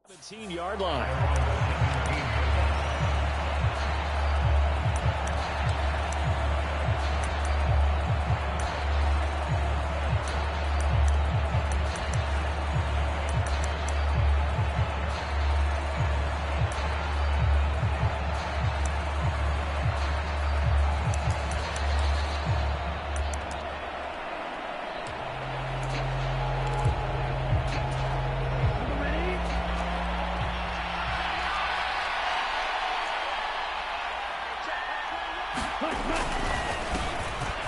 17-yard line.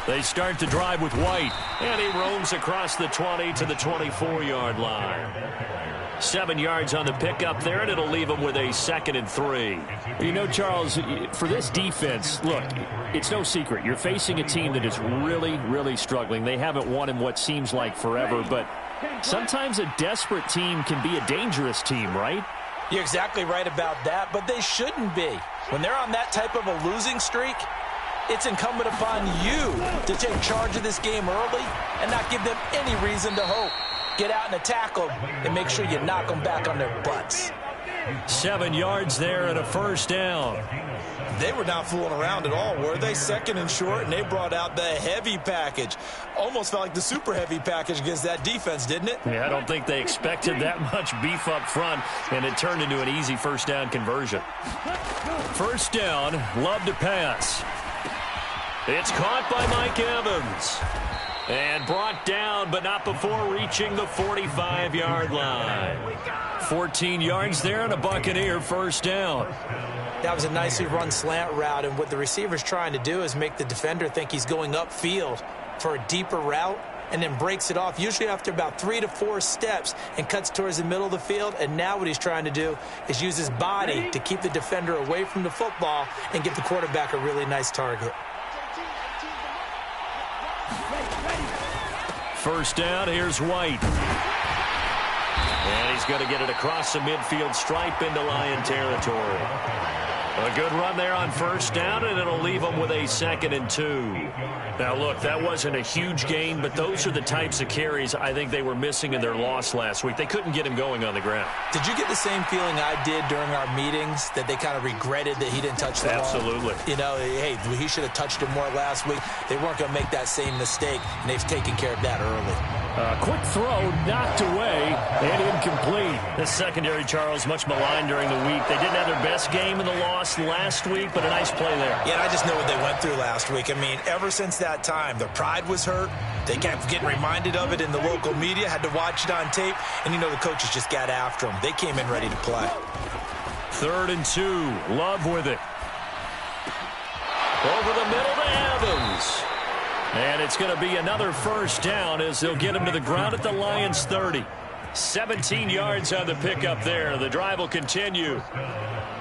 They start to drive with White, and he roams across the 20 to the 24-yard line. 7 yards on the pickup there, and it'll leave him with a 2nd and 3. You know, Charles, for this defense, look, it's no secret. You're facing a team that is really, really struggling. They haven't won in what seems like forever, but sometimes a desperate team can be a dangerous team, right? You're exactly right about that, but they shouldn't be. When they're on that type of a losing streak, it's incumbent upon you to take charge of this game early and not give them any reason to hope. Get out and attack them and make sure you knock them back on their butts. 7 yards there and a first down. They were not fooling around at all, were they? 2nd and short, and they brought out the heavy package. Almost felt like the super heavy package against that defense, didn't it? Yeah, I don't think they expected that much beef up front, and it turned into an easy first down conversion. First down, Love to pass. It's caught by Mike Evans. And brought down, but not before reaching the 45-yard line. 14 yards there and a Buccaneer first down. That was a nicely run slant route, and what the receiver's trying to do is make the defender think he's going upfield for a deeper route and then breaks it off, usually after about 3 to 4 steps, and cuts towards the middle of the field. And now what he's trying to do is use his body to keep the defender away from the football and give the quarterback a really nice target. First down, here's White. And he's going to get it across the midfield stripe into Lion territory. A good run there on first down, and it'll leave them with a 2nd and 2. Now, look, that wasn't a huge gain, but those are the types of carries I think they were missing in their loss last week. They couldn't get him going on the ground. Did you get the same feeling I did during our meetings, that they kind of regretted that he didn't touch the ball? Absolutely. You know, hey, he should have touched it more last week. They weren't going to make that same mistake, and they've taken care of that early. Quick throw, knocked away, and incomplete. The secondary, Charles, much maligned during the week. They didn't have their best game in the loss last week, but a nice play there. Yeah, and I just know what they went through last week. I mean, ever since that time, their pride was hurt. They kept getting reminded of it in the local media, had to watch it on tape, and, you know, the coaches just got after them. They came in ready to play. 3rd and 2. Love with it. Over the middle to Evans. And it's going to be another first down as they'll get him to the ground at the Lions 30. 17 yards on the pickup there. The drive will continue.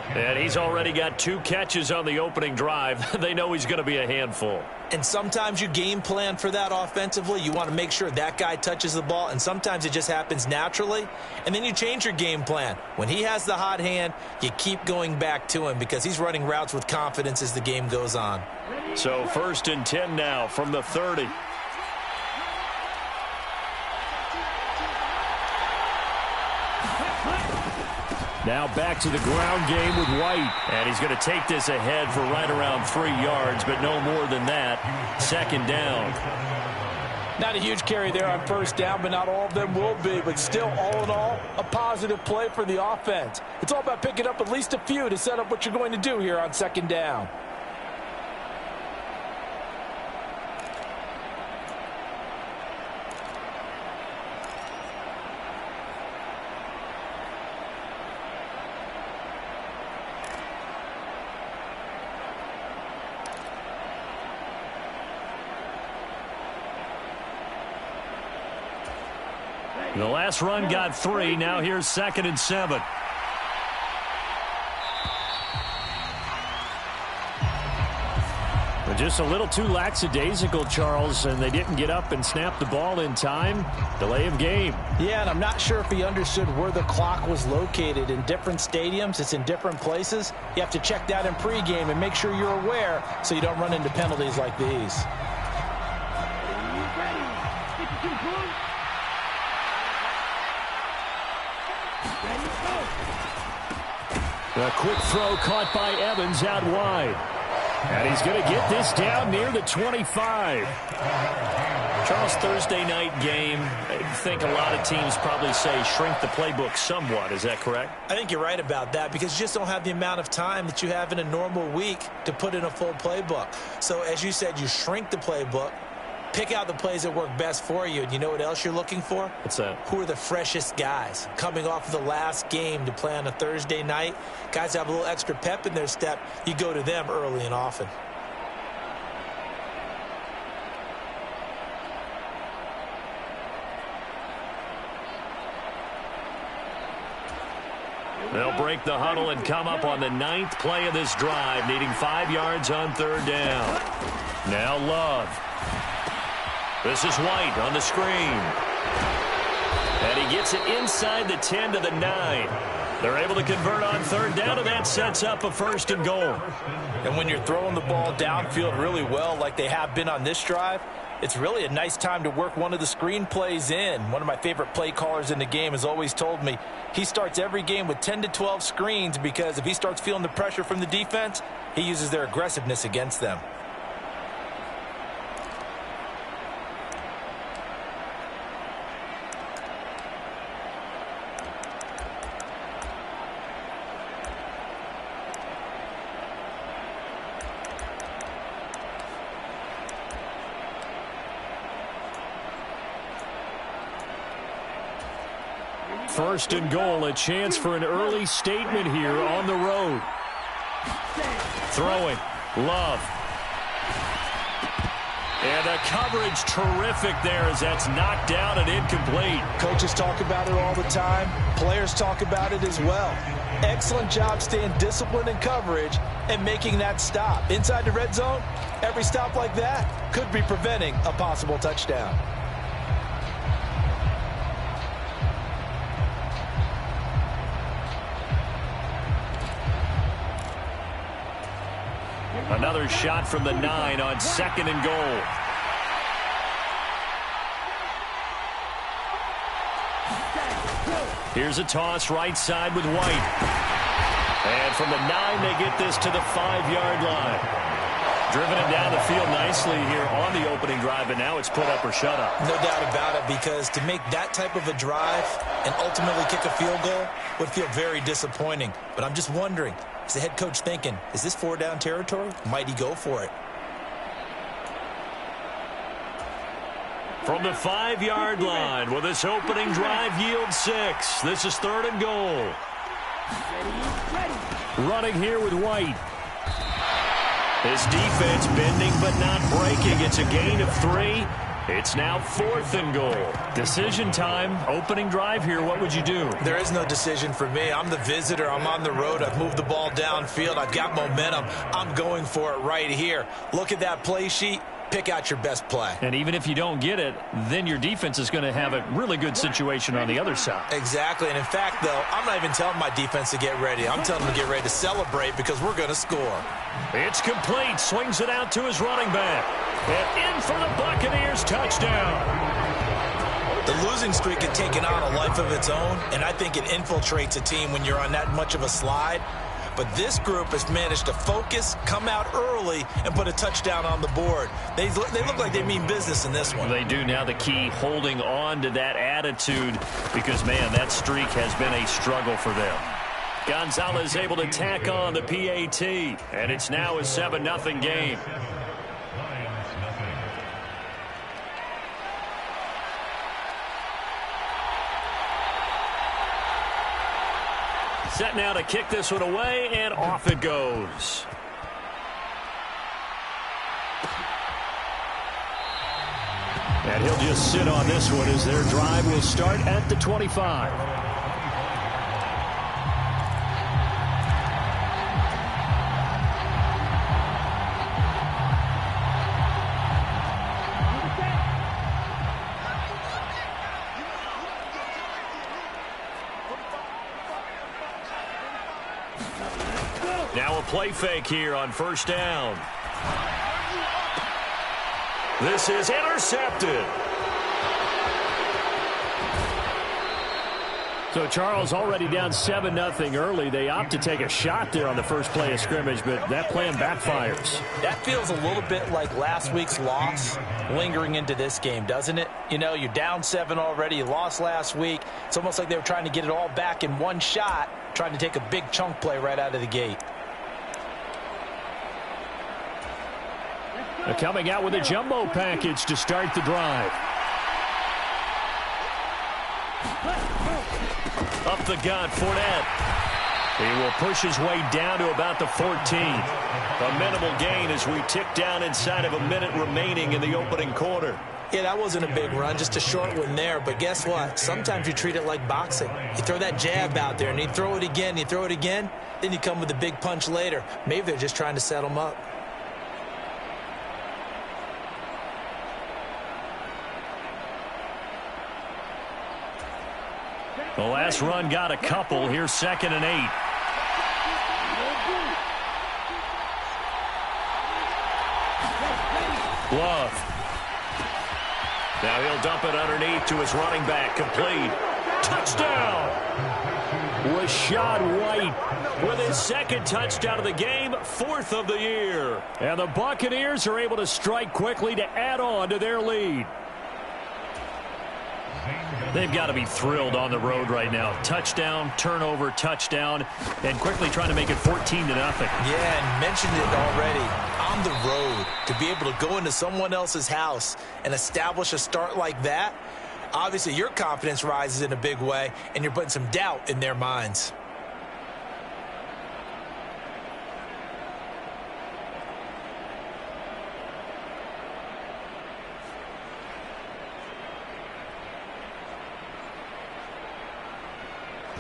And he's already got 2 catches on the opening drive. They know he's going to be a handful. And sometimes you game plan for that offensively. You want to make sure that guy touches the ball, and sometimes it just happens naturally. And then you change your game plan. When he has the hot hand, you keep going back to him because he's running routes with confidence as the game goes on. So 1st and 10 now from the 30. Now back to the ground game with White. And he's going to take this ahead for right around 3 yards, but no more than that. 2nd down. Not a huge carry there on first down, but not all of them will be. But still, all in all, a positive play for the offense. It's all about picking up at least a few to set up what you're going to do here on 2nd down. The last run got 3. Now here's 2nd and 7. Just a little too lackadaisical, Charles, and they didn't get up and snap the ball in time. Delay of game. Yeah, and I'm not sure if he understood where the clock was located. In different stadiums, it's in different places. You have to check that in pregame and make sure you're aware so you don't run into penalties like these. A quick throw caught by Evans out wide. And he's going to get this down near the 25. Charles, Thursday night game, I think a lot of teams probably say shrink the playbook somewhat. Is that correct? I think you're right about that because you just don't have the amount of time that you have in a normal week to put in a full playbook. So as you said, you shrink the playbook, pick out the plays that work best for you. And you know what else you're looking for? What's that? Who are the freshest guys coming off of the last game to play on a Thursday night? Guys have a little extra pep in their step. You go to them early and often. They'll break the huddle and come up on the 9th play of this drive, needing 5 yards on 3rd down. Now Love. This is White on the screen. And he gets it inside the 10 to the 9. They're able to convert on 3rd down, and that sets up a 1st and goal. And when you're throwing the ball downfield really well like they have been on this drive, it's really a nice time to work one of the screen plays in. One of my favorite play callers in the game has always told me he starts every game with 10 to 12 screens because if he starts feeling the pressure from the defense, he uses their aggressiveness against them. First and goal, a chance for an early statement here on the road. Throwing, Love. And the coverage terrific there as that's knocked down and incomplete. Coaches talk about it all the time. Players talk about it as well. Excellent job staying disciplined in coverage and making that stop. Inside the red zone, every stop like that could be preventing a possible touchdown. Another shot from the 9 on 2nd and goal. Here's a toss right side with White. And from the 9, they get this to the 5-yard line. Driven it down the field nicely here on the opening drive, but now it's put up or shut up. No doubt about it, because to make that type of a drive and ultimately kick a field goal would feel very disappointing. But I'm just wondering, is the head coach thinking, is this 4-down territory? Might he go for it? From the 5-yard line, will this opening drive yield 6? This is 3rd and goal. Running here with White. His defense bending but not breaking. It's a gain of 3. It's now 4th and goal. Decision time. Opening drive here. What would you do? There is no decision for me. I'm the visitor. I'm on the road. I've moved the ball downfield. I've got momentum. I'm going for it right here. Look at that play sheet. Pick out your best play. And even if you don't get it, then your defense is going to have a really good situation on the other side. Exactly. And in fact, though, I'm not even telling my defense to get ready. I'm telling them to get ready to celebrate because we're going to score. It's complete. Swings it out to his running back. And in for the Buccaneers touchdown. The losing streak had taken on a life of its own, and I think it infiltrates a team when you're on that much of a slide. But this group has managed to focus, come out early, and put a touchdown on the board. They look like they mean business in this one. They do. Now the key, holding on to that attitude because, man, that streak has been a struggle for them. Gonzalez able to tack on the PAT, and it's now a 7-0 game. Set now to kick this one away, and off it goes. And he'll just sit on this one as their drive will start at the 25. Now a play fake here on 1st down. This is intercepted. So Charles already down 7-0 early. They opt to take a shot there on the first play of scrimmage, but that plan backfires. That feels a little bit like last week's loss lingering into this game, doesn't it? You know, you're down 7 already. You lost last week. It's almost like they were trying to get it all back in one shot, trying to take a big chunk play right out of the gate. They're coming out with a jumbo package to start the drive. Up the gut, Fournette. He will push his way down to about the 14. A minimal gain as we tick down inside of a minute remaining in the opening quarter. Yeah, that wasn't a big run, just a short one there. But guess what? Sometimes you treat it like boxing. You throw that jab out there, and you throw it again, then you come with a big punch later. Maybe they're just trying to set him up. The last run got a couple. Here's 2nd and 8. Love. Now he'll dump it underneath to his running back. Complete. Touchdown! Rashad White with his 2nd touchdown of the game, 4th of the year. And the Buccaneers are able to strike quickly to add on to their lead. They've got to be thrilled on the road right now. Touchdown, turnover, touchdown, and quickly trying to make it 14-0. Yeah, and mentioned it already. On the road, to be able to go into someone else's house and establish a start like that, obviously your confidence rises in a big way, and you're putting some doubt in their minds.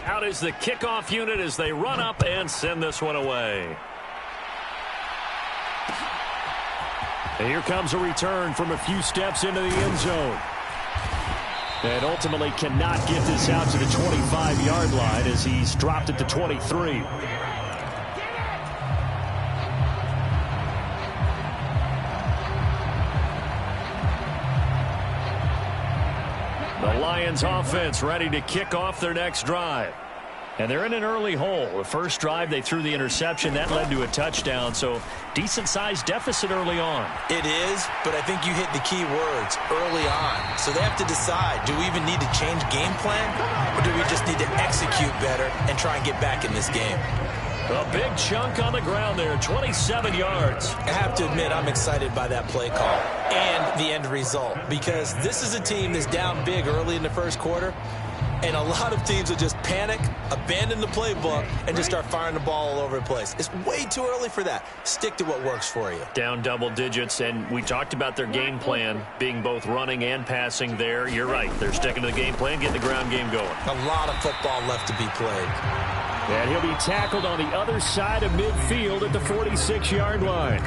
Out is the kickoff unit as they run up and send this one away. And here comes a return from a few steps into the end zone. And ultimately cannot get this out to the 25-yard line as he's dropped it to 23. The Lions offense ready to kick off their next drive. And they're in an early hole. The first drive, they threw the interception. That led to a touchdown, so decent-sized deficit early on. It is, but I think you hit the key words, early on. So they have to decide, do we even need to change game plan, or do we just need to execute better and try and get back in this game? A big chunk on the ground there, 27 yards. I have to admit, I'm excited by that play call and the end result, because this is a team that's down big early in the first quarter, and a lot of teams will just panic, abandon the playbook, and just start firing the ball all over the place. It's way too early for that. Stick to what works for you. Down double digits, and we talked about their game plan being both running and passing there. You're right. They're sticking to the game plan, getting the ground game going. A lot of football left to be played. And he'll be tackled on the other side of midfield at the 46-yard line.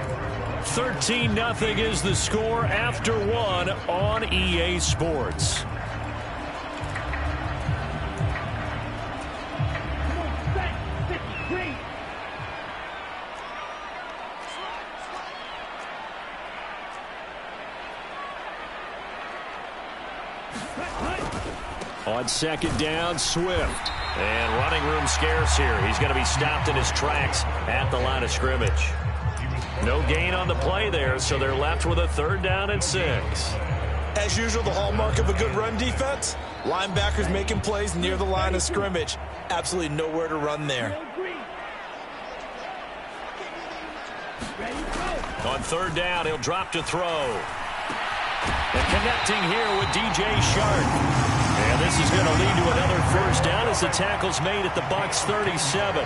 13-0 is the score after one on EA Sports. On second down, Swift. And running room scarce here. He's going to be stopped in his tracks at the line of scrimmage. No gain on the play there, so they're left with a 3rd down and 6. As usual, the hallmark of a good run defense, linebackers making plays near the line of scrimmage. Absolutely nowhere to run there. On 3rd down, he'll drop to throw. And connecting here with DJ Shark. And this is going to lead to another 1st down as the tackle's made at the Bucs 37.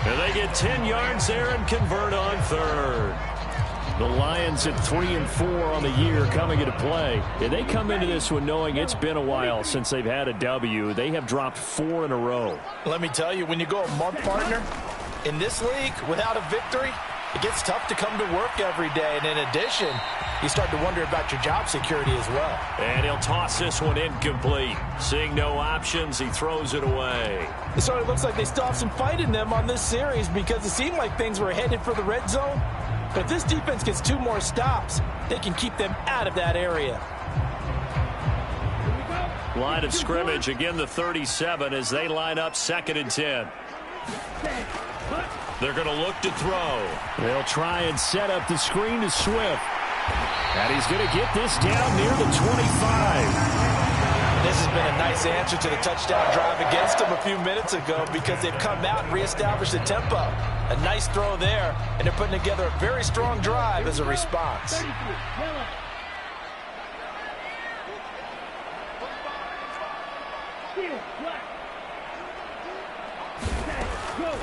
And they get 10 yards there and convert on 3rd. The Lions at 3-4 on the year coming into play. And they come into this one knowing it's been a while since they've had a W. They have dropped 4 in a row. Let me tell you, when you go a month, partner, in this league without a victory, it gets tough to come to work every day. And in addition, you start to wonder about your job security as well. And he'll toss this one incomplete. Seeing no options, he throws it away. It sort of looks like they still have some fight in them on this series because it seemed like things were headed for the red zone. But if this defense gets 2 more stops, they can keep them out of that area. line of scrimmage. Again, the 37 as they line up 2nd and 10. They're going to look to throw. They'll try and set up the screen to Swift. And he's going to get this down near the 25. This has been a nice answer to the touchdown drive against them a few minutes ago because they've come out and reestablished the tempo. A nice throw there, and they're putting together a very strong drive as a response.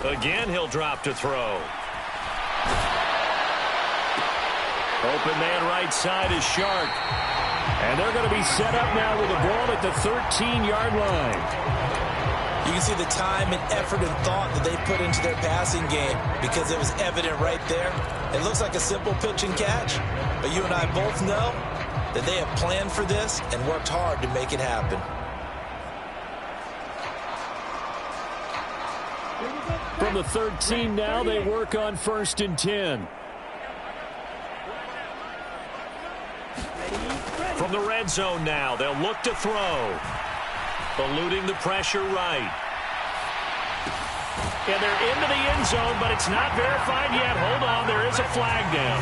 Again, he'll drop to throw. Open man right side is Shark. And they're going to be set up now with the ball at the 13-yard line. You can see the time and effort and thought that they put into their passing game because it was evident right there. It looks like a simple pitch and catch, but you and I both know that they have planned for this and worked hard to make it happen. From the 13 now, they work on 1st and 10. From the red zone now, they'll look to throw. Eluding the pressure right. And they're into the end zone, but it's not verified yet. Hold on, there is a flag down.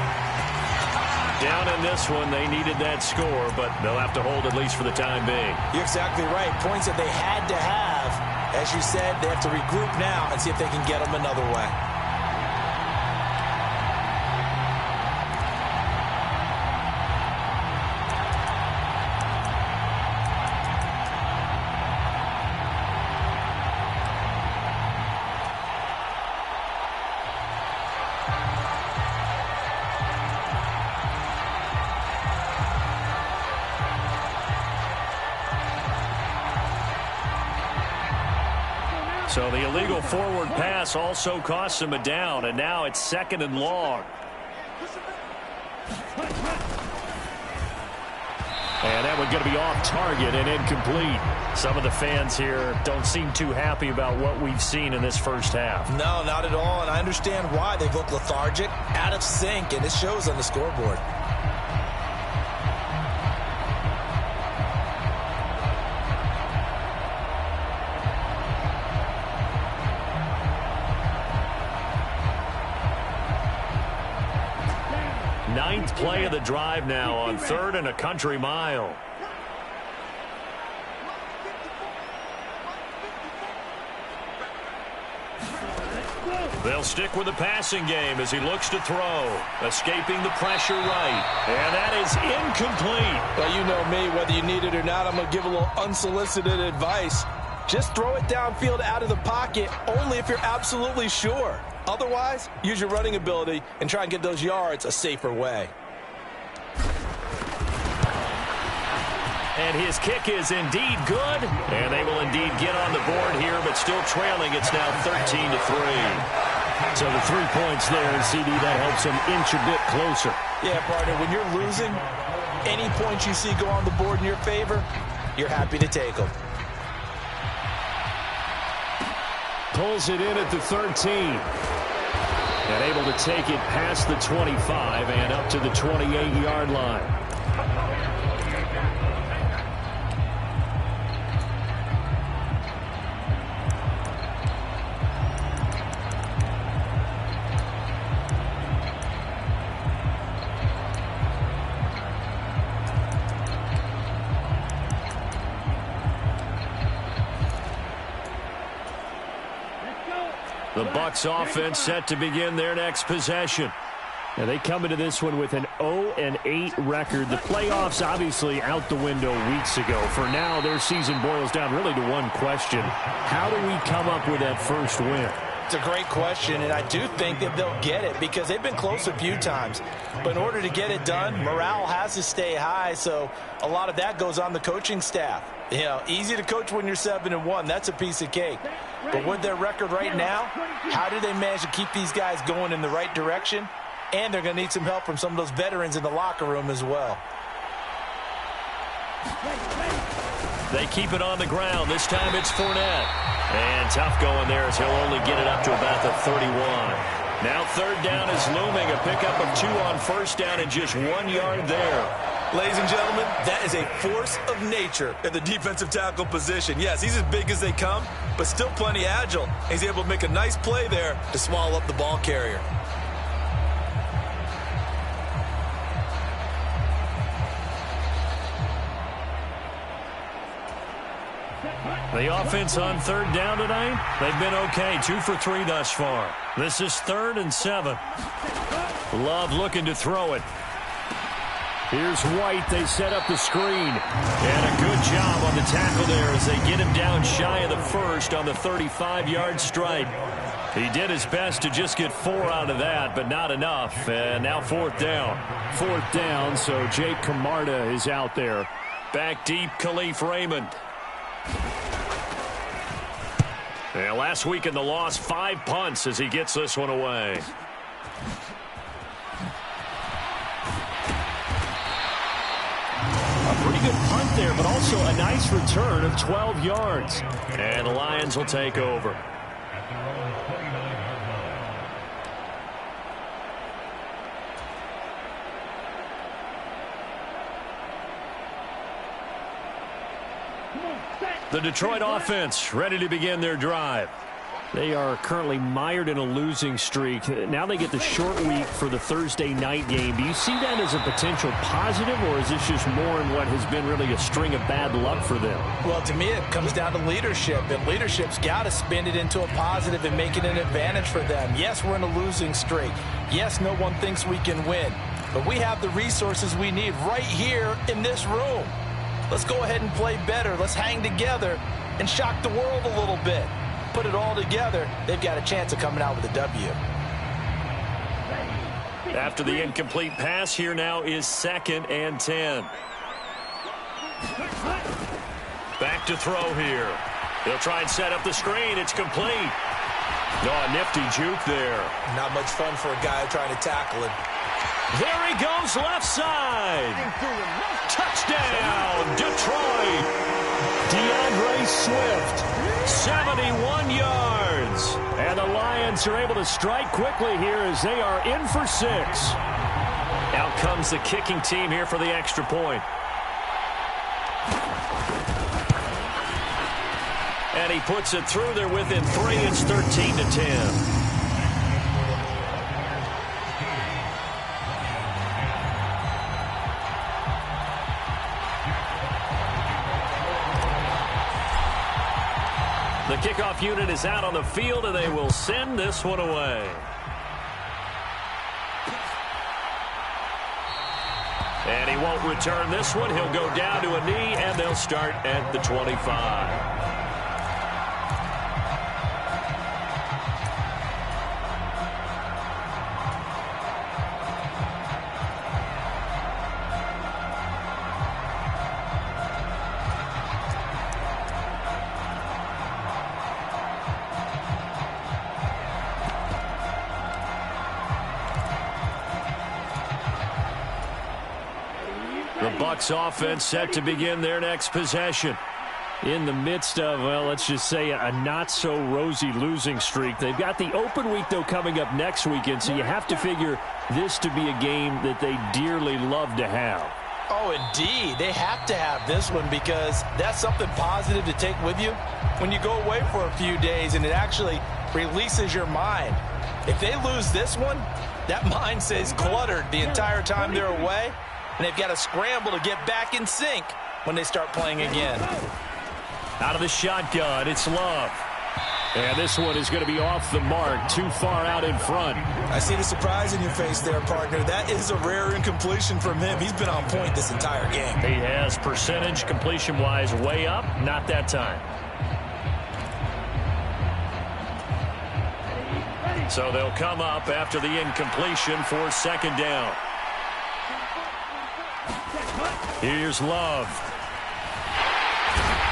Down in this one, they needed that score, but they'll have to hold at least for the time being. You're exactly right. Points that they had to have. As you said, they have to regroup now and see if they can get them another way. So the illegal forward pass also costs him a down, and now it's 2nd and long. And that one's going to be off target and incomplete. Some of the fans here don't seem too happy about what we've seen in this first half. No, not at all, and I understand why. They've looked lethargic, out of sync, and it shows on the scoreboard. Ninth play of the drive now on 3rd and a country mile. They'll stick with the passing game as he looks to throw. Escaping the pressure right. And that is incomplete. Well, you know me, whether you need it or not, I'm going to give a little unsolicited advice. Just throw it downfield out of the pocket only if you're absolutely sure. Otherwise, use your running ability and try and get those yards a safer way. And his kick is indeed good. And they will indeed get on the board here, but still trailing. It's now 13-3. So the 3 points there, CD, that helps them inch a bit closer. Yeah, partner, when you're losing, any points you see go on the board in your favor, you're happy to take them. Pulls it in at the 13. And able to take it past the 25 and up to the 28-yard line. The Bucs offense set to begin their next possession. Now they come into this one with an 0-8 record. The playoffs obviously out the window weeks ago. For now, their season boils down really to one question. How do we come up with that first win? It's a great question, and I do think that they'll get it because they've been close a few times. But in order to get it done, morale has to stay high, so a lot of that goes on the coaching staff. You know, easy to coach when you're 7-1. That's a piece of cake. But with their record right now, how do they manage to keep these guys going in the right direction? And they're going to need some help from some of those veterans in the locker room as well. They keep it on the ground. This time it's Fournette. And tough going there as he'll only get it up to about the 31. Now 3rd down is looming. A pickup of 2 on 1st down and just 1 yard there. Ladies and gentlemen, that is a force of nature in the defensive tackle position. Yes, he's as big as they come, but still plenty agile. He's able to make a nice play there to swallow up the ball carrier. The offense on third down tonight, they've been okay. 2 for 3 thus far. This is 3rd and 7. Love looking to throw it. Here's White. They set up the screen. And a good job on the tackle there as they get him down shy of the first on the 35-yard strike. He did his best to just get 4 out of that, but not enough. And now 4th down. 4th down, so Jake Camarda is out there. Back deep, Khalif Raymond. And last week in the loss, 5 punts as he gets this one away. A pretty good punt there, but also a nice return of 12 yards. And the Lions will take over. The Detroit offense ready to begin their drive. They are currently mired in a losing streak. Now they get the short week for the Thursday night game. Do you see that as a potential positive, or is this just more in what has been really a string of bad luck for them? Well, to me, it comes down to leadership, and leadership's got to spin it into a positive and make it an advantage for them. Yes, we're in a losing streak. Yes, no one thinks we can win, but we have the resources we need right here in this room. Let's go ahead and play better. Let's hang together and shock the world a little bit. Put it all together, they've got a chance of coming out with a W. After the incomplete pass, here now is 2nd and 10. Back to throw here. They'll try and set up the screen. It's complete. Oh, a nifty juke there. Not much fun for a guy trying to tackle it. There he goes, left side. Touchdown, Detroit. DeAndre Swift, 71 yards. and the Lions are able to strike quickly here as they are in for 6. Out comes the kicking team here for the extra point. And he puts it through. They're within 3. It's 13-10. The kickoff unit is out on the field, and they will send this one away. And he won't return this one. He'll go down to a knee, and they'll start at the 25. Bucs offense set to begin their next possession. In the midst of, well, let's just say a not-so-rosy losing streak. They've got the open week, though, coming up next weekend, so you have to figure this to be a game that they dearly love to have. Oh, indeed. They have to have this one because that's something positive to take with you when you go away for a few days, and it actually releases your mind. If they lose this one, that mind stays cluttered the entire time they're away, and they've got to scramble to get back in sync when they start playing again. Out of the shotgun, it's Love. And this one is going to be off the mark, too far out in front. I see the surprise in your face there, partner. That is a rare incompletion from him. He's been on point this entire game. He has percentage completion-wise way up, not that time. So they'll come up after the incompletion for 2nd down. Here's Love.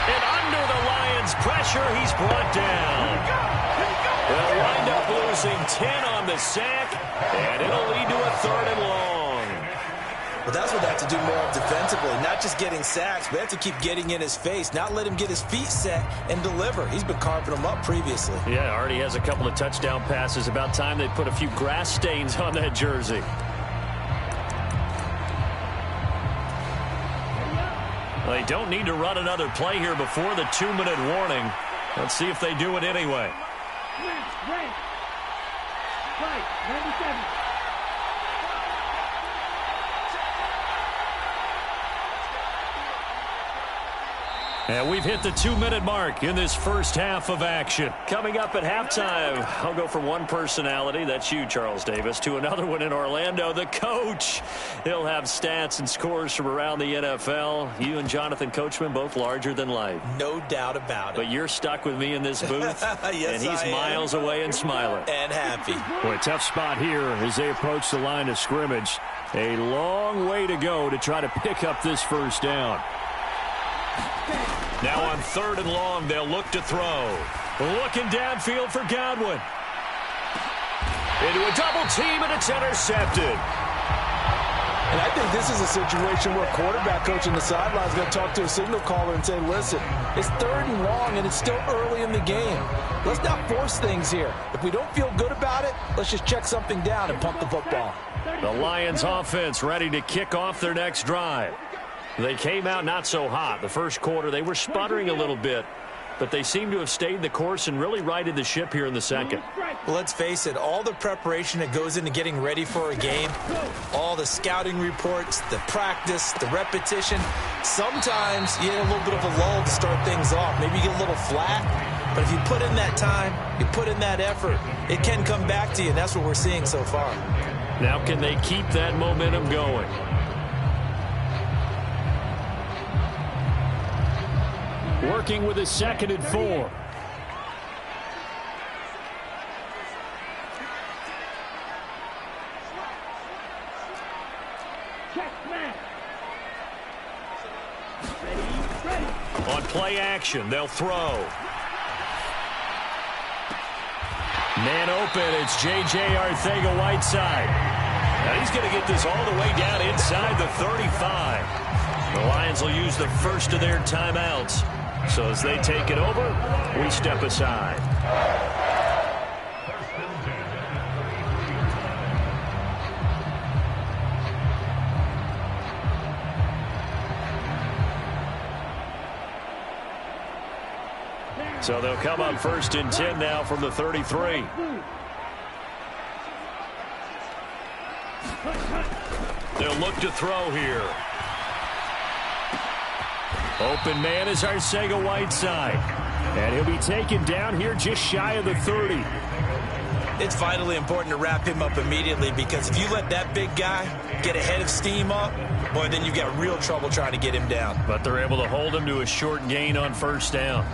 And under the Lions' pressure, he's brought down. They'll wind up losing 10 on the sack, and it'll lead to a 3rd and long. But that's what they have to do more of defensively, not just getting sacks, but they have to keep getting in his face, not let him get his feet set and deliver. He's been carving them up previously. Yeah, already has a couple of touchdown passes. About time they put a few grass stains on that jersey. They don't need to run another play here before the 2-minute warning. Let's see if they do it anyway. Right, 97. And we've hit the 2-minute mark in this first half of action. Coming up at halftime, I'll go from one personality, that's you, Charles Davis, to another one in Orlando, the coach. He'll have stats and scores from around the NFL. You and Jonathan Coachman, both larger than life. No doubt about it. But you're stuck with me in this booth, yes, and he's miles away and smiling. And happy. Boy, tough spot here as they approach the line of scrimmage. A long way to go to try to pick up this first down. Now on 3rd and long, they'll look to throw. Looking downfield for Godwin. Into a double team, and it's intercepted. And I think this is a situation where quarterback coach on the sideline is going to talk to a signal caller and say, listen, it's 3rd and long, and it's still early in the game. Let's not force things here. If we don't feel good about it, let's just check something down and pump the football. The Lions offense ready to kick off their next drive. They came out not so hot. The first quarter, they were sputtering a little bit, but they seem to have stayed the course and really righted the ship here in the second. Well, let's face it, all the preparation that goes into getting ready for a game, all the scouting reports, the practice, the repetition, sometimes you get a little bit of a lull to start things off. Maybe you get a little flat, but if you put in that time, you put in that effort, it can come back to you, and that's what we're seeing so far. Now, can they keep that momentum going? Working with a 2nd and 4. On play action, they'll throw. Man open, it's J.J. Arcega-Whiteside. Now he's going to get this all the way down inside the 35. The Lions will use the first of their timeouts. So as they take it over, we step aside. So they'll come up 1st and 10 now from the 33. They'll look to throw here. Open man is Arcega-Whiteside. And he'll be taken down here just shy of the 30. It's vitally important to wrap him up immediately, because if you let that big guy get ahead of steam up, boy, then you've got real trouble trying to get him down. But they're able to hold him to a short gain on 1st down.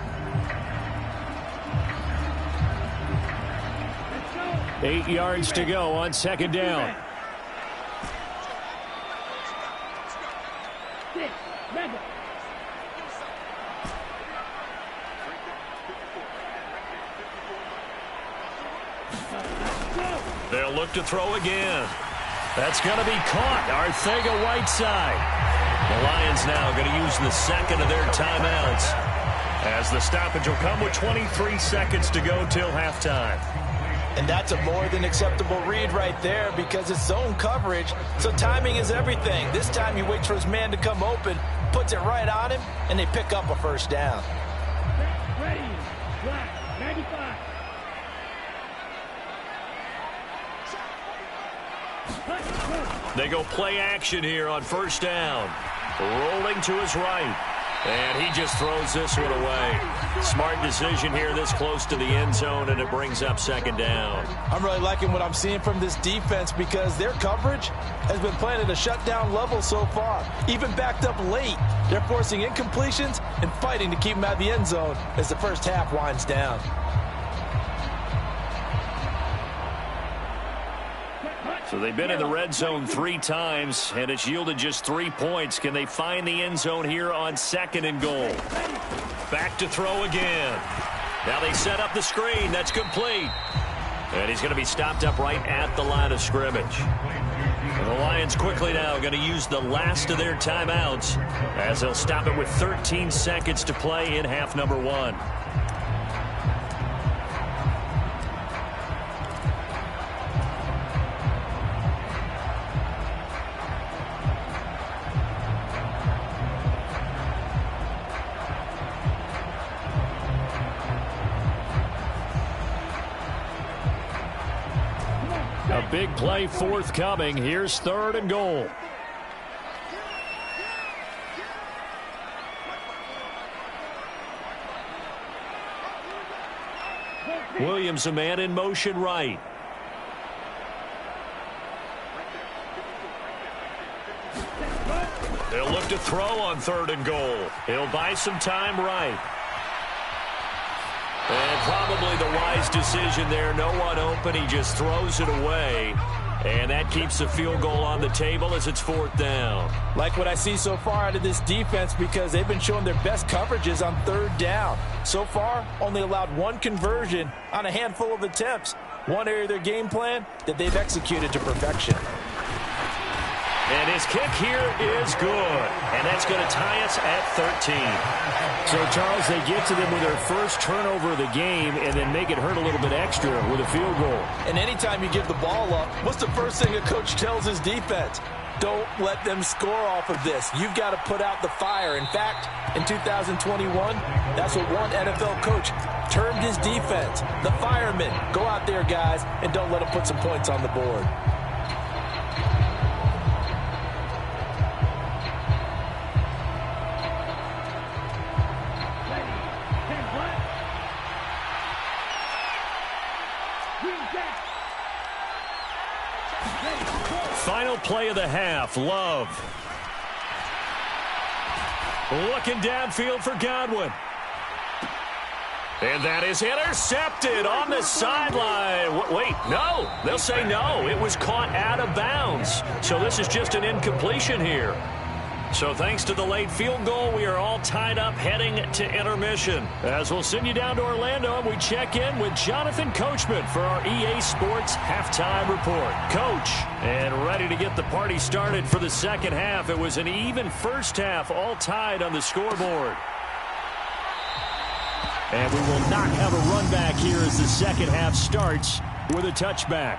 8 yards to go on 2nd down. They'll look to throw again. That's going to be caught. Arcega-Whiteside. The Lions now going to use the 2nd of their timeouts, as the stoppage will come with 23 seconds to go till halftime. And that's a more than acceptable read right there, because it's zone coverage, so timing is everything. This time he waits for his man to come open, puts it right on him, and they pick up a 1st down. Ready, black, 95. They go play action here on 1st down. Rolling to his right. And he just throws this one away. Smart decision here this close to the end zone, and it brings up 2nd down. I'm really liking what I'm seeing from this defense, because their coverage has been playing at a shutdown level so far. Even backed up late, they're forcing incompletions and fighting to keep them out of the end zone as the first half winds down. So they've been in the red zone 3 times, and it's yielded just 3 points. Can they find the end zone here on 2nd and goal? Back to throw again. Now they set up the screen. That's complete. And he's going to be stopped up right at the line of scrimmage. And the Lions quickly now going to use the last of their timeouts, as they'll stop it with 13 seconds to play in half number 1. big play forthcoming. Here's 3rd and goal. Williams, a man in motion right. They'll look to throw on 3rd and goal. He'll buy some time right. And probably the wise decision there. No one open. He just throws it away. And that keeps the field goal on the table as it's 4th down. Like what I see so far out of this defense, because they've been showing their best coverages on 3rd down. So far, only allowed 1 conversion on a handful of attempts. One area of their game plan that they've executed to perfection. And his kick here is good. And that's going to tie us at 13. So, Charles, they get to them with their first turnover of the game and then make it hurt a little bit extra with a field goal. And anytime you give the ball up, what's the first thing a coach tells his defense? Don't let them score off of this. You've got to put out the fire. In fact, in 2021, that's what one NFL coach termed his defense. The firemen. Go out there, guys, and don't let them put some points on the board. Final play of the half. Love. Looking downfield for Godwin. And that is intercepted on the sideline. Wait, no. They'll say no. It was caught out of bounds. So this is just an incompletion here. So thanks to the late field goal, we are all tied up heading to intermission. As we'll send you down to Orlando, and we check in with Jonathan Coachman for our EA Sports Halftime Report. Coach, and ready to get the party started for the second half. It was an even first half, all tied on the scoreboard. And we will not have a run back here as the second half starts with a touchback.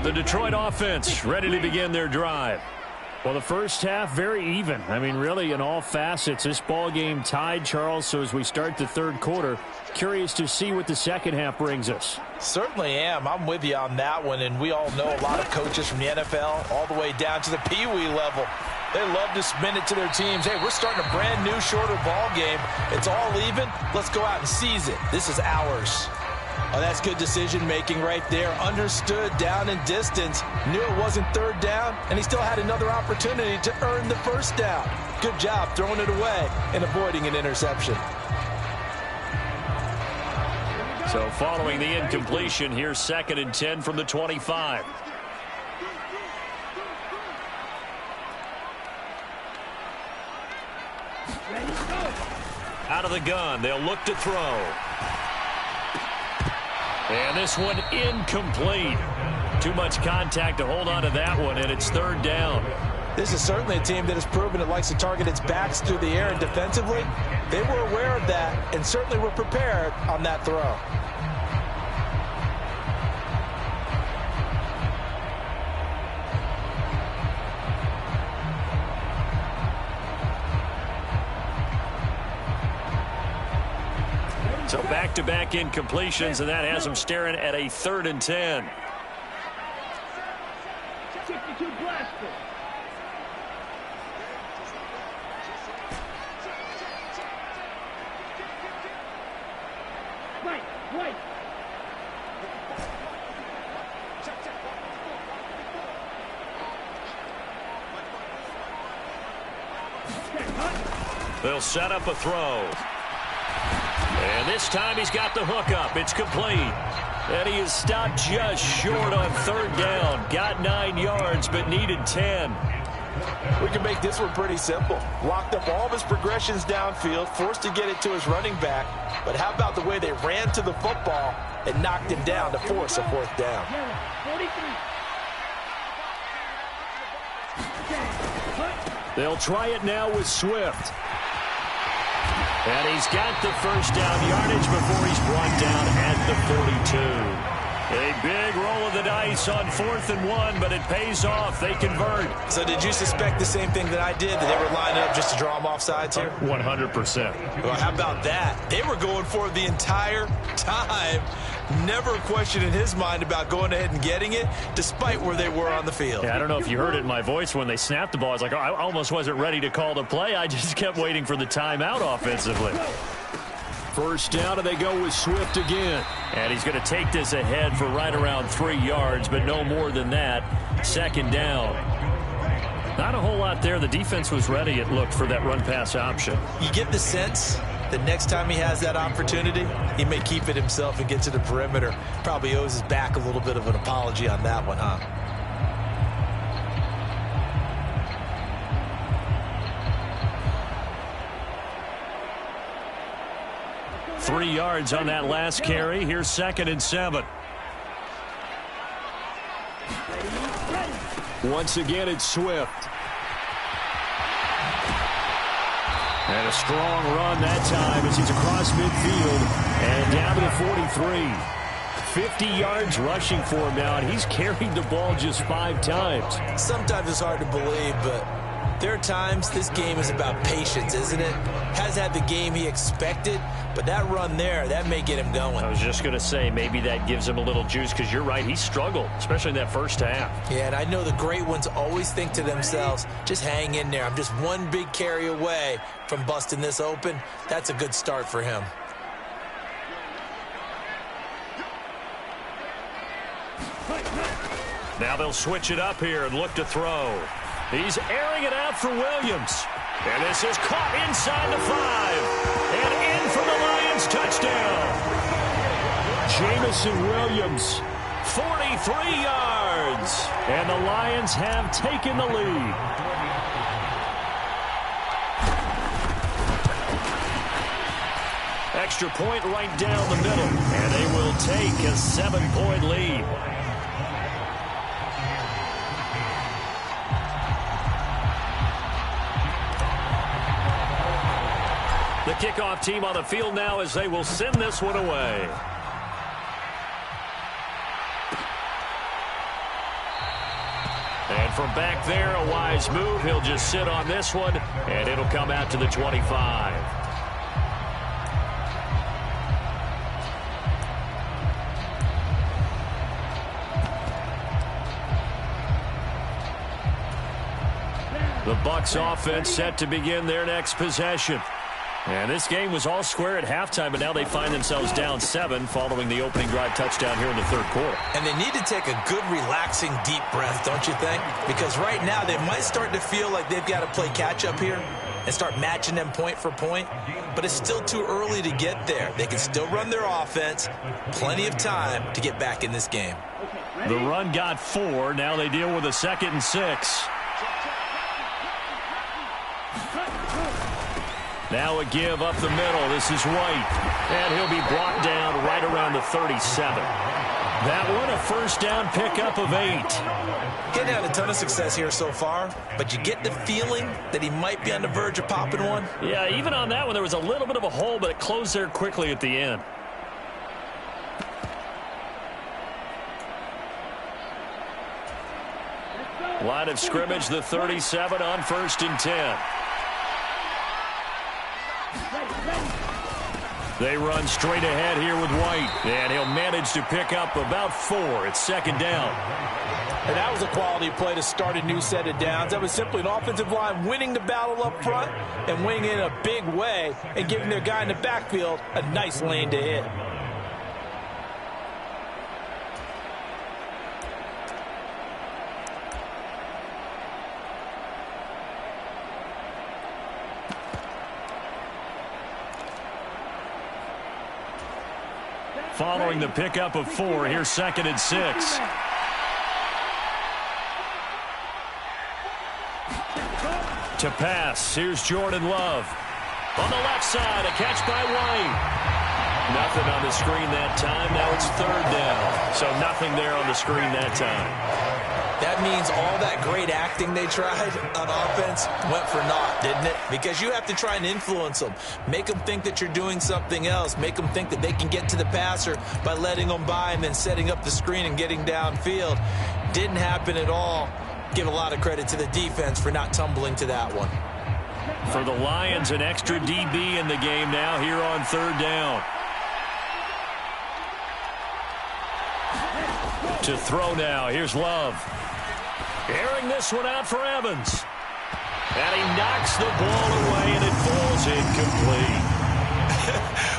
The Detroit offense ready to begin their drive. Well, the first half, very even. I mean, really, in all facets, this ball game tied, Charles. So as we start the 3rd quarter, curious to see what the second half brings us. Certainly am. I'm with you on that one. And we all know a lot of coaches from the NFL all the way down to the Pee Wee level. They love to spin it to their teams. Hey, we're starting a brand new, shorter ball game. It's all even. Let's go out and seize it. This is ours. Oh, that's good decision-making right there. Understood down and distance. Knew it wasn't 3rd down, and he still had another opportunity to earn the 1st down. Good job throwing it away and avoiding an interception. So following the incompletion, here's 2nd and 10 from the 25. Out of the gun, they'll look to throw. And this one incomplete. Too much contact to hold on to that one, and it's 3rd down. This is certainly a team that has proven it likes to target its backs through the air, and defensively, they were aware of that and certainly were prepared on that throw. So back-to-back incompletions, and that has them staring at a 3rd and 10. 62 blaster. Right. They'll set up a throw. And this time he's got the hook up. It's complete. And he is stopped just short on 3rd down. Got 9 yards, but needed 10. We can make this one pretty simple. Locked up all of his progressions downfield, forced to get it to his running back. But how about the way they ran to the football and knocked him down to force a 4th down? 43. They'll try it now with Swift. And he's got the 1st down yardage before he's brought down at the 42. A big roll of the dice on 4th and 1, but it pays off. They convert. So did you suspect the same thing that I did, that they were lining up just to draw them off sides here? 100%. Well, how about that? They were going for it the entire time. Never a question in his mind about going ahead and getting it, despite where they were on the field. Yeah, I don't know if you heard it in my voice when they snapped the ball. I was like, oh, I almost wasn't ready to call the play. I just kept waiting for the timeout offensively. First down, and they go with Swift again. And he's going to take this ahead for right around 3 yards, but no more than that. 2nd down. Not a whole lot there. The defense was ready, it looked, for that run-pass option. You get the sense that next time he has that opportunity, he may keep it himself and get to the perimeter. Probably owes his back a little bit of an apology on that one, huh? 3 yards on that last carry. Here's 2nd and 7. Once again, it's Swift. And a strong run that time as he's across midfield and down to the 43. 50 yards rushing for him now, and he's carried the ball just 5 times. Sometimes it's hard to believe, but there are times this game is about patience, isn't it? Has had the game he expected, but that run there, that may get him going. I was just going to say, maybe that gives him a little juice, because you're right, he struggled, especially in that first half. Yeah, and I know the great ones always think to themselves, just hang in there. I'm just one big carry away from busting this open. That's a good start for him. Now they'll switch it up here and look to throw. He's airing it out for Williams. And this is caught inside the 5. And in for the Lions touchdown. Jamison Williams, 43 yards. And the Lions have taken the lead. Extra point right down the middle. And they will take a 7-point lead. The kickoff team on the field now as they will send this one away. And from back there, a wise move. He'll just sit on this one, and it'll come out to the 25. The Bucs offense set to begin their next possession. And this game was all square at halftime, but now they find themselves down 7 following the opening drive touchdown here in the 3rd quarter. And they need to take a good, relaxing, deep breath, don't you think? Because right now they might start to feel like they've got to play catch-up here and start matching them point for point. But it's still too early to get there. They can still run their offense. Plenty of time to get back in this game. The run got 4. Now they deal with a 2nd and 6. Now a give up the middle. This is White. And he'll be brought down right around the 37. That one a first down pickup of 8. Getting had a ton of success here so far, but you get the feeling that he might be on the verge of popping one. Yeah, even on that one, there was a little bit of a hole, but it closed there quickly at the end. Line of scrimmage, the 37 on 1st and 10. They run straight ahead here with White, and he'll manage to pick up about 4. It's 2nd down. And that was a quality play to start a new set of downs. That was simply an offensive line winning the battle up front and winning it in a big way and giving their guy in the backfield a nice lane to hit. Following the pickup of 4, here's 2nd and 6. To pass, here's Jordan Love. On the left side, a catch by White. Nothing on the screen that time. Now it's 3rd down. So nothing there on the screen that time. That means all that great acting they tried on offense went for naught, didn't it? Because you have to try and influence them. Make them think that you're doing something else. Make them think that they can get to the passer by letting them by and then setting up the screen and getting downfield. Didn't happen at all. Give a lot of credit to the defense for not tumbling to that one. For the Lions, an extra DB in the game now here on third down. To throw now. Here's Love. Airing this one out for Evans. And he knocks the ball away, and it falls incomplete.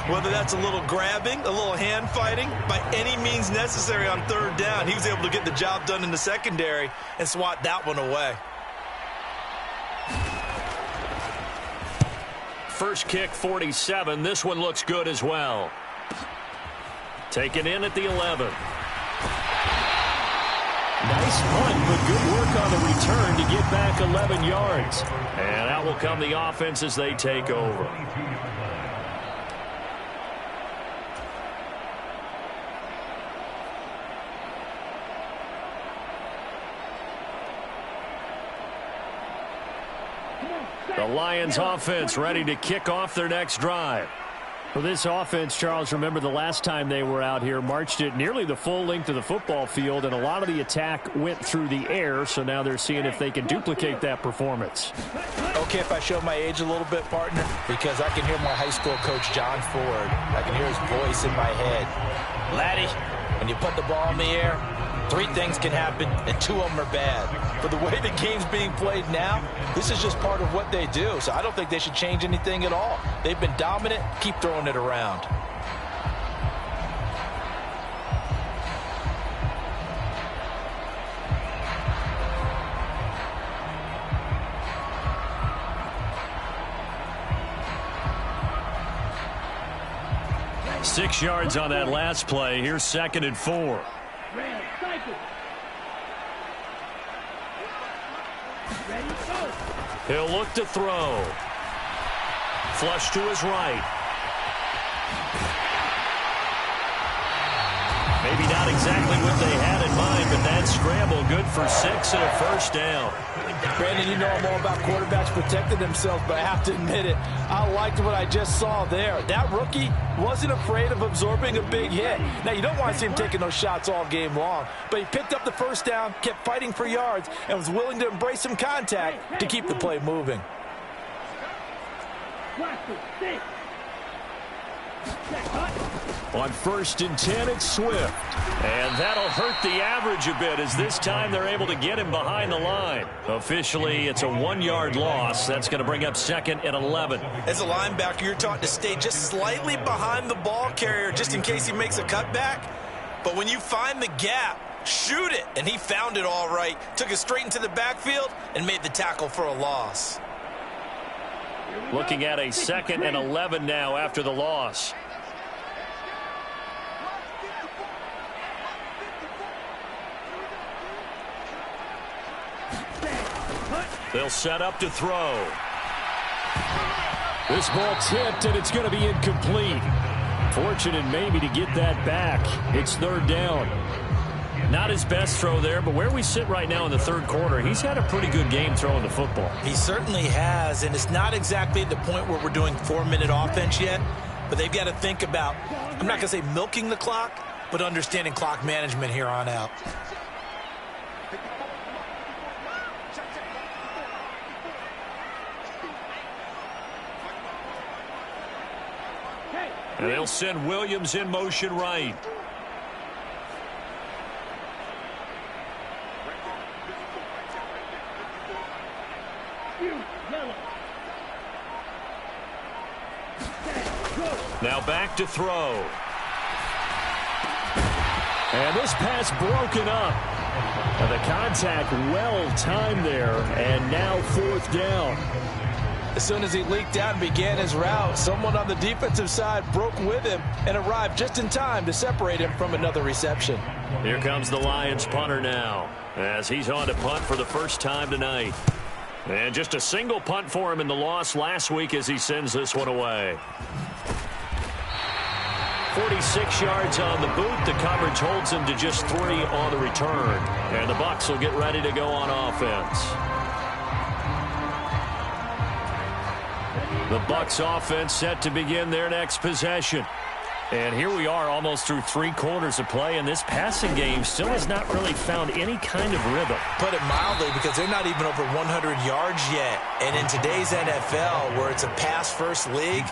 Whether that's a little grabbing, a little hand fighting, by any means necessary on third down, he was able to get the job done in the secondary and swat that one away. First kick, 47. This one looks good as well. Taken in at the 11. Nice punt, but good work on the return to get back 11 yards. And out will come the offense as they take over. The Lions offense ready to kick off their next drive. Well, this offense, Charles, remember the last time they were out here, marched it nearly the full length of the football field, and a lot of the attack went through the air, so now they're seeing if they can duplicate that performance. Okay, if I show my age a little bit, partner, because I can hear my high school coach, John Ford. I can hear his voice in my head. Laddie, when you put the ball in the air, 3 things can happen, and 2 of them are bad. But the way the game's being played now, this is just part of what they do. So I don't think they should change anything at all. They've been dominant. Keep throwing it around. Six yards on that last play. Here's 2nd and 4. He'll look to throw. Flush to his right. Maybe not exactly what they had in mind, but that scramble good for 6 and a first down. Brandon, you know I'm all about quarterbacks protecting themselves, but I have to admit it, I liked what I just saw there. That rookie wasn't afraid of absorbing a big hit. Now, you don't want to see him taking those shots all game long, but he picked up the first down, kept fighting for yards, and was willing to embrace some contact to keep the play moving. On 1st and 10, it's Swift. And that'll hurt the average a bit as this time they're able to get him behind the line. Officially, it's a 1-yard loss. That's going to bring up 2nd and 11. As a linebacker, you're taught to stay just slightly behind the ball carrier just in case he makes a cutback. But when you find the gap, shoot it. And he found it all right. Took it straight into the backfield and made the tackle for a loss. Looking at a 2nd and 11 now after the loss. They'll set up to throw. This ball tipped, and it's going to be incomplete. Fortunate maybe to get that back. It's 3rd down. Not his best throw there, but where we sit right now in the 3rd quarter, he's had a pretty good game throwing the football. He certainly has, and it's not exactly at the point where we're doing 4-minute offense yet, but they've got to think about, I'm not going to say milking the clock, but understanding clock management here on out. And they'll send Williams in motion right. Now back to throw. And this pass broken up. And the contact well timed there. And now 4th down. As soon as he leaked out and began his route, someone on the defensive side broke with him and arrived just in time to separate him from another reception. Here comes the Lions punter now as he's on to punt for the first time tonight. And just a single punt for him in the loss last week as he sends this one away. 46 yards on the boot. The coverage holds him to just 3 on the return. And the Bucs will get ready to go on offense. The Bucs offense set to begin their next possession. And here we are almost through 3 quarters of play, and this passing game still has not really found any kind of rhythm. Put it mildly, because they're not even over 100 yards yet. And in today's NFL, where it's a pass-first league,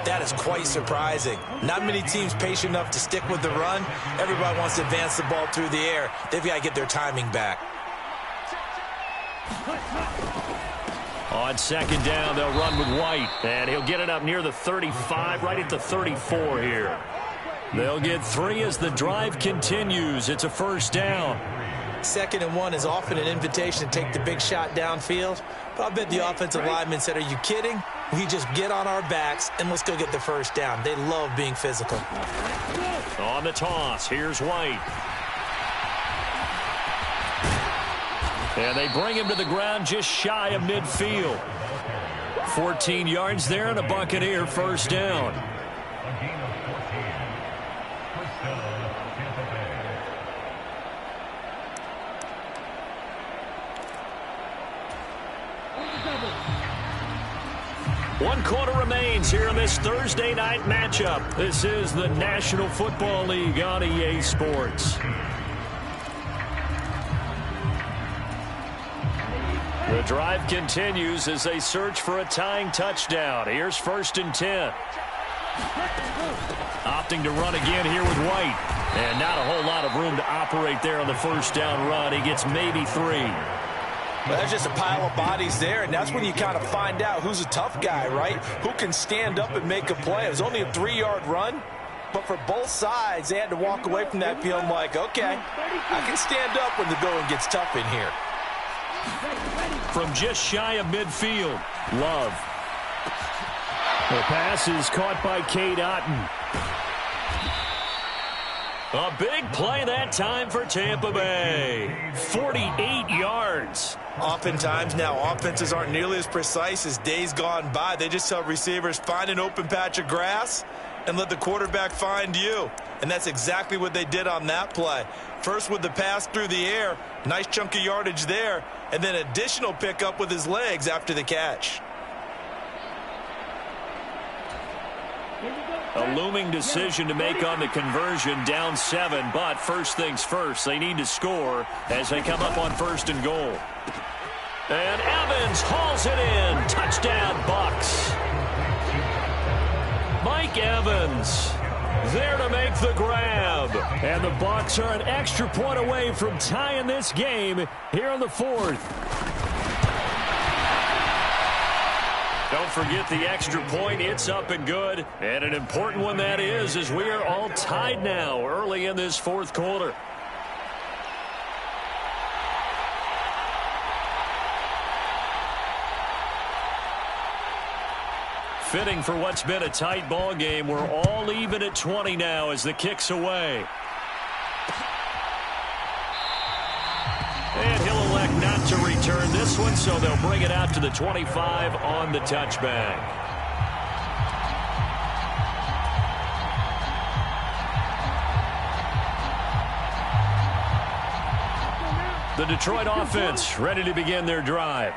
that is quite surprising. Not many teams patient enough to stick with the run. Everybody wants to advance the ball through the air. They've got to get their timing back. On second down, they'll run with White, and he'll get it up near the 35, right at the 34 here. They'll get 3 as the drive continues. It's a first down. 2nd and 1 is often an invitation to take the big shot downfield. But I bet the offensive lineman said, are you kidding? We just get on our backs and let's go get the first down. They love being physical. On the toss, here's White. And they bring him to the ground just shy of midfield. 14 yards there and a Buccaneer first down. One quarter remains here in this Thursday night matchup. This is the National Football League on EA Sports. The drive continues as they search for a tying touchdown. Here's 1st and 10. Opting to run again here with White. And not a whole lot of room to operate there on the first down run. He gets maybe 3. Well, there's just a pile of bodies there, and that's when you kind of find out who's a tough guy, right? Who can stand up and make a play. It was only a 3-yard run, but for both sides, they had to walk away from that field like, okay, I can stand up when the going gets tough in here. From just shy of midfield, Love. The pass is caught by Cade Otton. A big play that time for Tampa Bay. 48 yards. Oftentimes now, offenses aren't nearly as precise as days gone by. They just tell receivers, find an open patch of grass and let the quarterback find you. And that's exactly what they did on that play. First with the pass through the air, nice chunk of yardage there, and then additional pickup with his legs after the catch. A looming decision to make on the conversion, down 7, but first things first, they need to score as they come up on 1st and goal. And Evans hauls it in. Touchdown, Bucs. Mike Evans there to make the grab. And the Bucs are an extra point away from tying this game here in the 4th. Don't forget the extra point. It's up and good. And an important one that is, as we are all tied now early in this 4th quarter. Fitting for what's been a tight ball game. We're all even at 20 now as the kick's away. And he'll elect not to return this one, so they'll bring it out to the 25 on the touchback. The Detroit offense ready to begin their drive.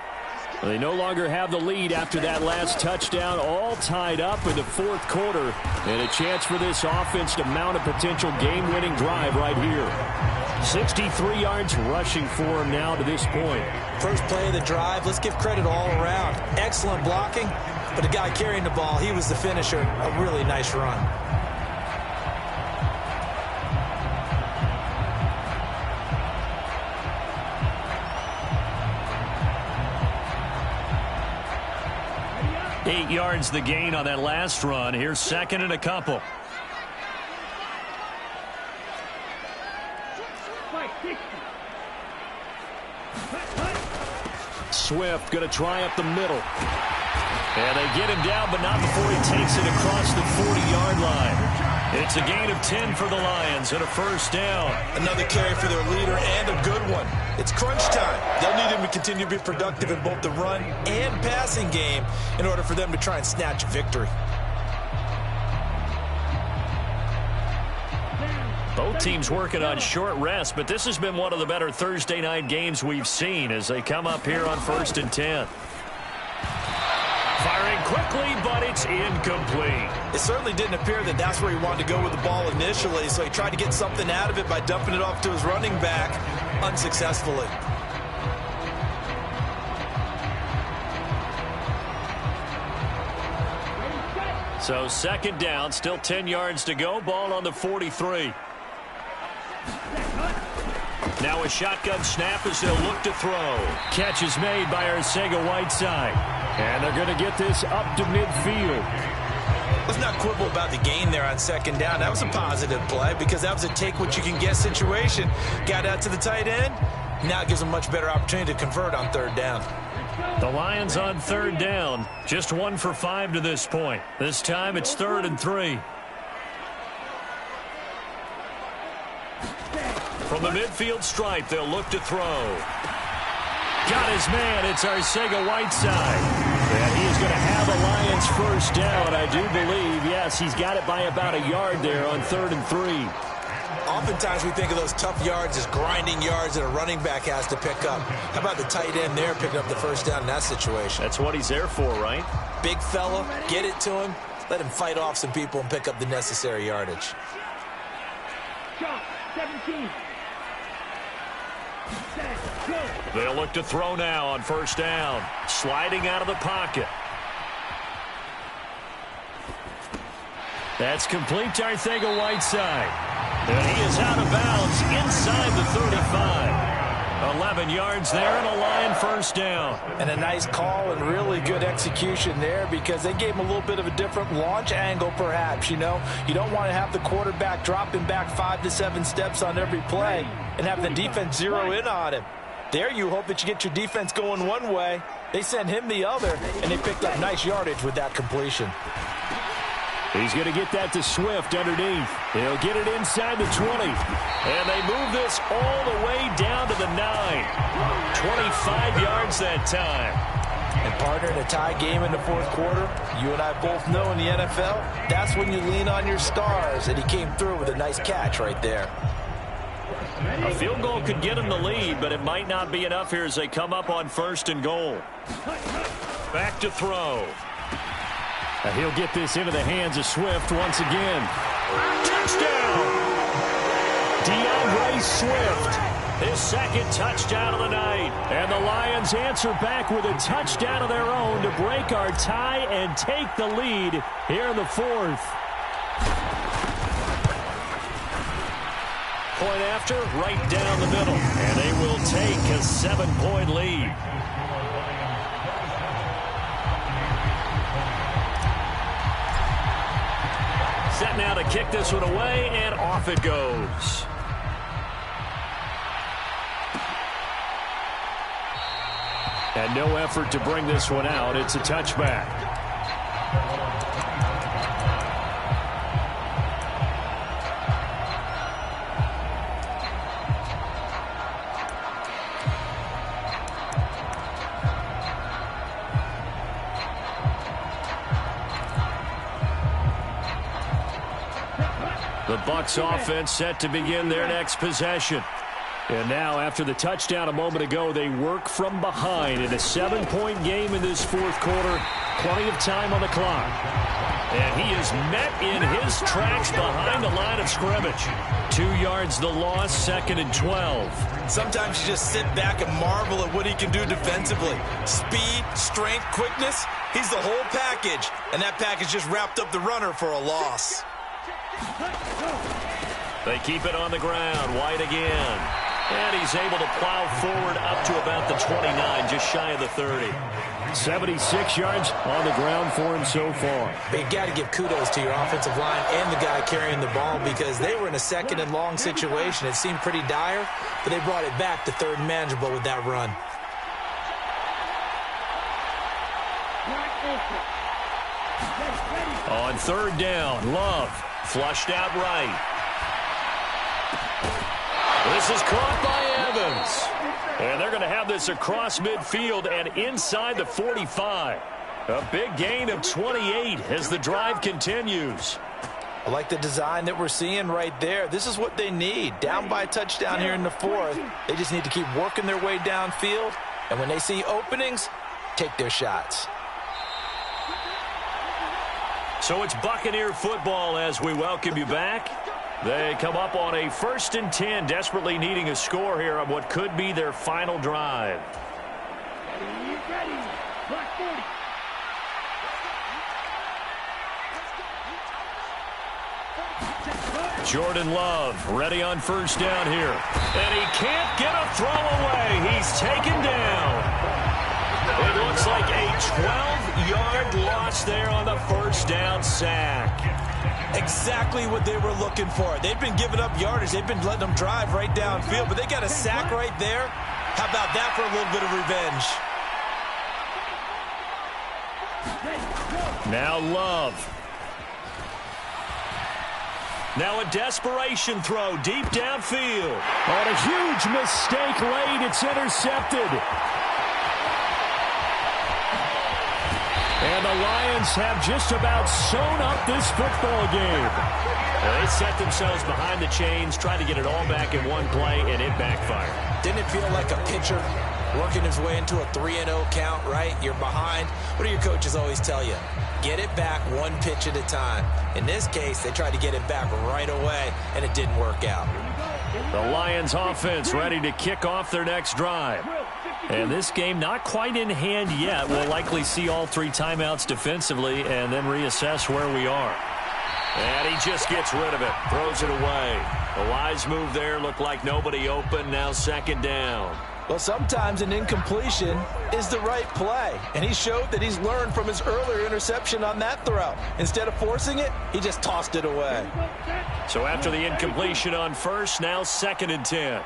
They no longer have the lead after that last touchdown, all tied up in the 4th quarter. And a chance for this offense to mount a potential game-winning drive right here. 63 yards rushing for him now to this point. First play of the drive, let's give credit all around. Excellent blocking, but the guy carrying the ball, he was the finisher. A really nice run. Eight yards the gain on that last run. Here's 2nd and a couple. Swift going to try up the middle. And they get him down, but not before he takes it across the 40-yard line. It's a gain of 10 for the Lions and a first down. Another carry for their leader and a good one. It's crunch time. They'll need him to continue to be productive in both the run and passing game in order for them to try and snatch a victory. Both teams working on short rest, but this has been one of the better Thursday night games we've seen as they come up here on 1st and 10. Firing quickly, but it's incomplete. It certainly didn't appear that that's where he wanted to go with the ball initially, so he tried to get something out of it by dumping it off to his running back unsuccessfully. So 2nd down, still 10 yards to go. Ball on the 43. Now a shotgun snap as they'll look to throw. Catch is made by Arcega-Whiteside. And they're going to get this up to midfield. Let's not quibble about the gain there on 2nd down. That was a positive play because that was a take-what-you-can-get situation. Got out to the tight end. Now it gives them a much better opportunity to convert on 3rd down. The Lions on 3rd down. Just 1 for 5 to this point. This time it's 3rd and 3. From the midfield stripe, they'll look to throw. Got his man. It's Arcega-Whiteside. And he is going to have a Lions 1st down, I do believe. Yes, he's got it by about a yard there on 3rd and 3. Oftentimes we think of those tough yards as grinding yards that a running back has to pick up. How about the tight end there picking up the 1st down in that situation? That's what he's there for, right? Big fella, get it to him, let him fight off some people and pick up the necessary yardage. Shot, 17. Set, go. They'll look to throw now on 1st down. Sliding out of the pocket. That's complete to Arcega-Whiteside. And he is out of bounds inside the 35. 11 yards there and a Lion 1st down. And a nice call and really good execution there because they gave him a little bit of a different launch angle perhaps, you know. You don't want to have the quarterback dropping back 5 to 7 steps on every play and have the defense zero in on him. There you hope that you get your defense going one way. They sent him the other, and they picked up nice yardage with that completion. He's going to get that to Swift underneath. He'll get it inside the 20. And they move this all the way down to the 9. 25 yards that time. And partner, in a tie game in the 4th quarter, you and I both know in the NFL, that's when you lean on your stars. And he came through with a nice catch right there. A field goal could get him the lead, but it might not be enough here as they come up on 1st and goal. Back to throw. He'll get this into the hands of Swift once again. Touchdown! DeAndre Swift, his 2nd touchdown of the night. And the Lions answer back with a touchdown of their own to break our tie and take the lead here in the 4th. Point after, right down the middle. And they will take a 7-point lead. Set now to kick this one away, and off it goes. And no effort to bring this one out. It's a touchback. The Bucs offense set to begin their next possession. And now, after the touchdown a moment ago, they work from behind in a 7-point game in this 4th quarter. Plenty of time on the clock. And he is met in his tracks behind the line of scrimmage. 2 yards the loss, 2nd and 12. Sometimes you just sit back and marvel at what he can do defensively. Speed, strength, quickness, he's the whole package. And that package just wrapped up the runner for a loss. They keep it on the ground. White again. And he's able to plow forward up to about the 29, just shy of the 30. 76 yards on the ground for him so far. But you got to give kudos to your offensive line and the guy carrying the ball because they were in a 2nd and long situation. It seemed pretty dire, but they brought it back to 3rd and manageable with that run. On 3rd down, Love flushed out right. This is caught by Evans. And they're going to have this across midfield and inside the 45. A big gain of 28 as the drive continues. I like the design that we're seeing right there. This is what they need. Down by a touchdown here in the fourth. They just need to keep working their way downfield. And when they see openings, take their shots. So it's Buccaneer football as we welcome you back. They come up on a 1st and 10, desperately needing a score here on what could be their final drive. Ready. Block 40. Jordan Love ready on 1st down here. And he can't get a throw away. He's taken down. It looks like a 12-yard loss there on the 1st down sack. Exactly what they were looking for. They've been giving up yardage. They've been letting them drive right downfield, but they got a sack right there. How about that for a little bit of revenge? Now Love. Now a desperation throw deep downfield. On a huge mistake late. It's intercepted. And the Lions have just about sewn up this football game. Well, they set themselves behind the chains, tried to get it all back in one play, and it backfired. Didn't it feel like a pitcher working his way into a 3-0 count, right? You're behind. What do your coaches always tell you? Get it back one pitch at a time. In this case, they tried to get it back right away, and it didn't work out. The Lions offense ready to kick off their next drive. And this game not quite in hand yet. We'll likely see all 3 timeouts defensively and then reassess where we are. And he just gets rid of it, throws it away. A wise move there, looked like nobody open, now 2nd down. Well, sometimes an incompletion is the right play. And he showed that he's learned from his earlier interception on that throw. Instead of forcing it, he just tossed it away. So after the incompletion on 1st, now 2nd and 10.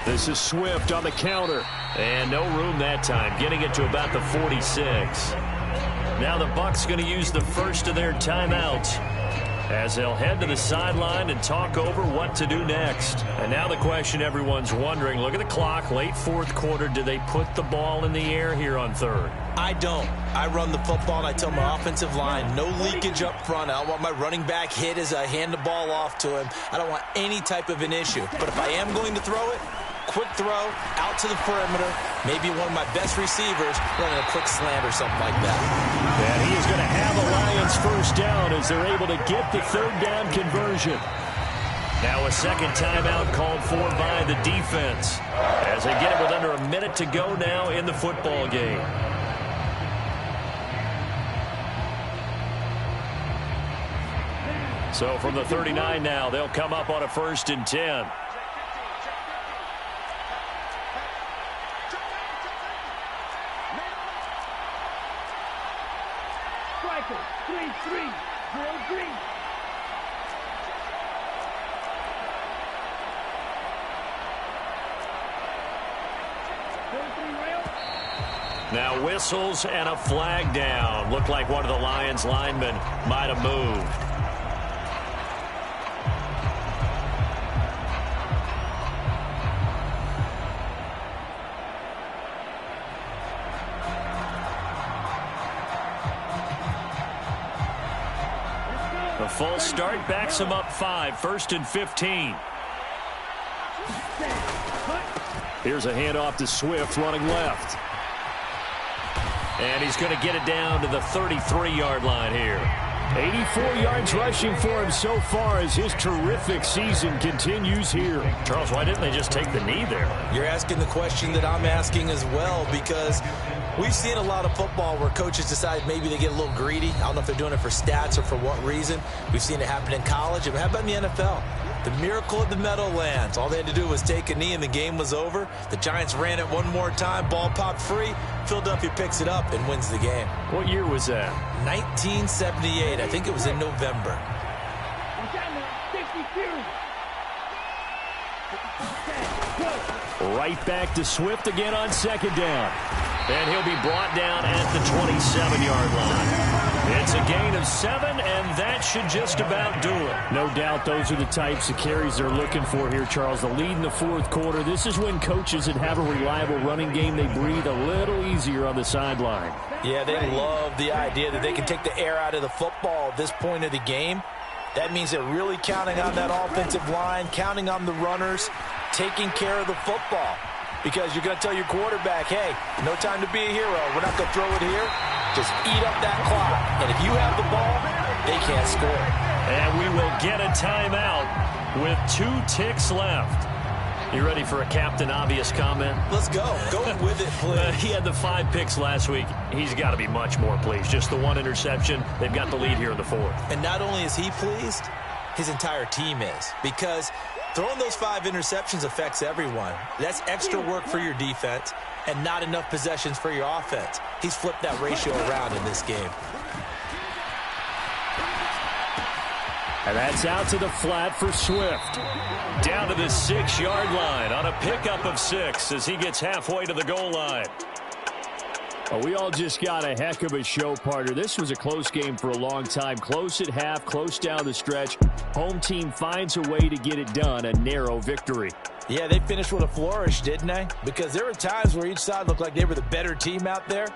This is Swift on the counter. And no room that time, getting it to about the 46. Now the Bucs going to use the first of their timeouts as they'll head to the sideline and talk over what to do next. And now the question everyone's wondering, look at the clock, late 4th quarter, do they put the ball in the air here on 3rd? I don't. I run the football, and I tell my offensive line, no leakage up front. I don't want my running back hit as I hand the ball off to him. I don't want any type of an issue. But if I am going to throw it, quick throw, out to the perimeter, maybe one of my best receivers running a quick slant or something like that. And he is going to have the Lions 1st down as they're able to get the 3rd down conversion. Now a 2nd timeout called for by the defense as they get it with under a minute to go now in the football game. So from the 39 now, they'll come up on a 1st and 10. Striker, 3-3. Drill green. Now whistles and a flag down. Looked like one of the Lions linemen might have moved. The full start backs him up 5, 1st and 15. Here's a handoff to Swift running left. And he's going to get it down to the 33-yard line here. 84 yards rushing for him so far as his terrific season continues here. Charles, why didn't they just take the knee there? You're asking the question that I'm asking as well, because we've seen a lot of football where coaches decide maybe they get a little greedy. I don't know if they're doing it for stats or for what reason. We've seen it happen in college. How about in the NFL? The miracle of the Meadowlands. All they had to do was take a knee and the game was over. The Giants ran it one more time. Ball popped free. Philadelphia picks it up and wins the game. What year was that? 1978. I think it was in November. Right back to Swift again on 2nd down. And he'll be brought down at the 27-yard line. It's It's a gain of 7, and that should just about do it. No doubt those are the types of carries they're looking for here, Charles. The lead in the fourth quarter. This is when coaches that have a reliable running game, they breathe a little easier on the sideline. Yeah, they love the idea that they can take the air out of the football at this point of the game. That means they're really counting on that offensive line, counting on the runners, taking care of the football. Because you're going to tell your quarterback, hey, no time to be a hero. We're not going to throw it here. Just eat up that clock. And if you have the ball, they can't score. And we will get a timeout with 2 ticks left. You ready for a Captain Obvious comment? Let's go. Go with it, please. He had the 5 picks last week. He's got to be much more pleased. Just the 1 interception. They've got the lead here in the 4th. And not only is he pleased, his entire team is. Because throwing those 5 interceptions affects everyone. That's extra work for your defense and not enough possessions for your offense. He's flipped that ratio around in this game. And that's out to the flat for Swift. Down to the 6-yard line on a pickup of 6 as he gets halfway to the goal line. Well, we all just got a heck of a show, partner. This was a close game for a long time. Close at half, close down the stretch. Home team finds a way to get it done, a narrow victory. Yeah, they finished with a flourish, didn't they? Because there were times where each side looked like they were the better team out there.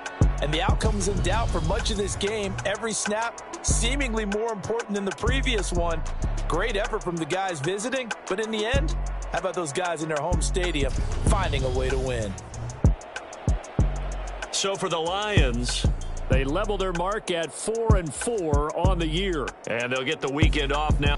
And the outcome was in doubt for much of this game. Every snap seemingly more important than the previous one. Great effort from the guys visiting. But in the end, how about those guys in their home stadium finding a way to win? So for the Lions, they level their mark at 4-4 on the year. and they'll get the weekend off now.